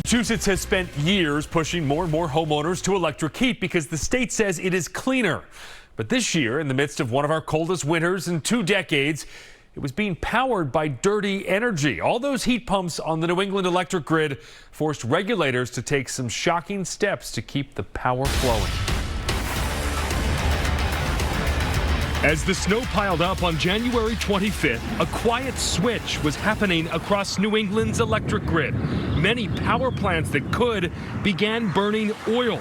Massachusetts has spent years pushing more and more homeowners to electric heat because the state says it is cleaner. But this year, in the midst of one of our coldest winters in 2 decades, it was being powered by dirty energy. All those heat pumps on the New England electric grid forced regulators to take some shocking steps to keep the power flowing. As the snow piled up on January 25th, a quiet switch was happening across New England's electric grid. Many power plants that could began burning oil.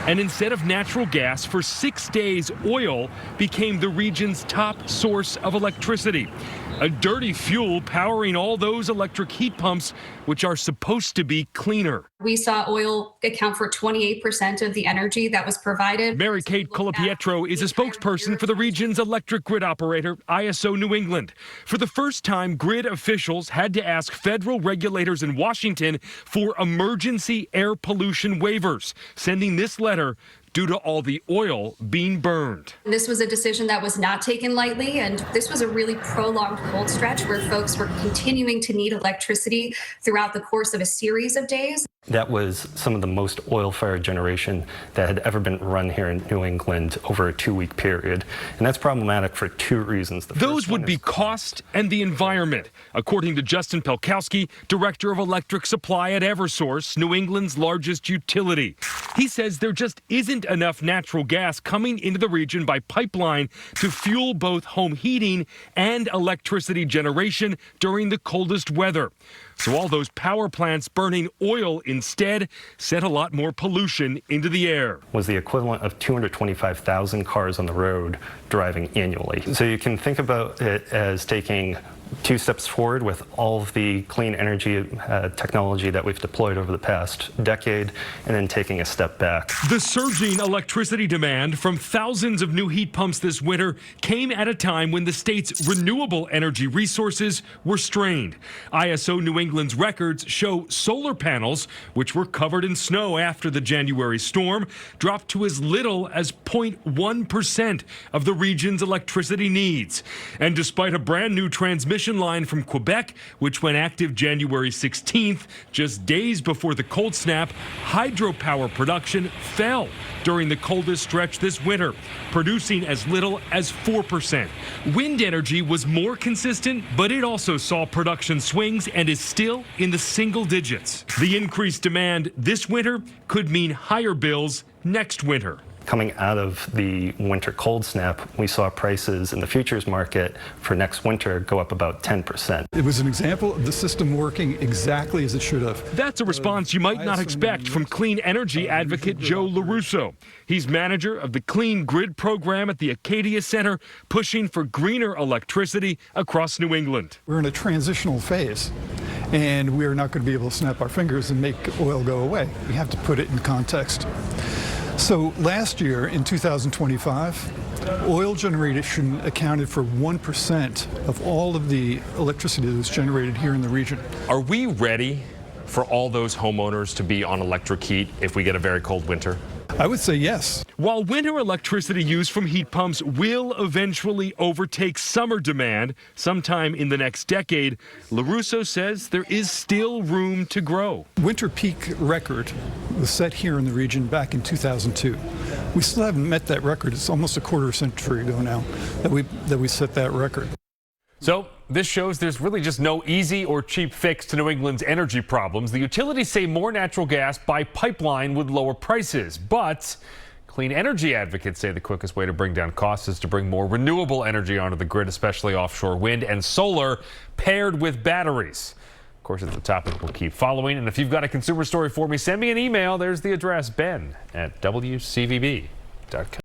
And instead of natural gas, for 6 days, oil became the region's top source of electricity. A dirty fuel powering all those electric heat pumps, which are supposed to be cleaner. We saw oil account for 28% of the energy that was provided. Mary Kate Colapietro is a spokesperson for the region's electric grid operator, ISO New England. For the first time, grid officials had to ask federal regulators in Washington for emergency air pollution waivers, sending this letter due to all the oil being burned. This was a decision that was not taken lightly, and this was a really prolonged cold stretch where folks were continuing to need electricity throughout the course of a series of days. That was some of the most oil-fired generation that had ever been run here in New England over a 2-week period. And that's problematic for 2 reasons. Those would be cost and the environment, according to Justin Pelkowski, Director of Electric Supply at Eversource, New England's largest utility. He says there just isn't enough natural gas coming into the region by pipeline to fuel both home heating and electricity generation during the coldest weather. So all those power plants burning oil instead sent a lot more pollution into the air. Was the equivalent of 225,000 cars on the road driving annually. So you can think about it as taking 2 steps forward with all of the clean energy technology that we've deployed over the past decade, and then taking a step back. The surging electricity demand from thousands of new heat pumps this winter came at a time when the state's renewable energy resources were strained. ISO New England's records show solar panels, which were covered in snow after the January storm, dropped to as little as 0.1% of the region's electricity needs. And despite a brand new transmission line from Quebec, which went active January 16th, just days before the cold snap, hydropower production fell during the coldest stretch this winter, producing as little as 4%. Wind energy was more consistent, but it also saw production swings and is still in the single digits. The increased demand this winter could mean higher bills next winter. Coming out of the winter cold snap, we saw prices in the futures market for next winter go up about 10%. It was an example of the system working exactly as it should have. That's a response you might not expect from clean energy advocate Joe LaRusso. He's manager of the Clean Grid program at the Acadia Center, pushing for greener electricity across New England. We're in a transitional phase, and we're not going to be able to snap our fingers and make oil go away. We have to put it in context. So last year, in 2025, oil generation accounted for 1% of all of the electricity that was generated here in the region. Are we ready for all those homeowners to be on electric heat if we get a very cold winter? I would say yes. While winter electricity used from heat pumps will eventually overtake summer demand sometime in the next decade, LaRusso says there is still room to grow. Winter peak record was set here in the region back in 2002. We still haven't met that record. It's almost a quarter century ago now that we set that record. So this shows there's really just no easy or cheap fix to New England's energy problems. The utilities say more natural gas by pipeline would lower prices, but clean energy advocates say the quickest way to bring down costs is to bring more renewable energy onto the grid, especially offshore wind and solar paired with batteries. Of course, it's a topic we'll keep following. And if you've got a consumer story for me, send me an email. There's the address, ben@WCVB.com.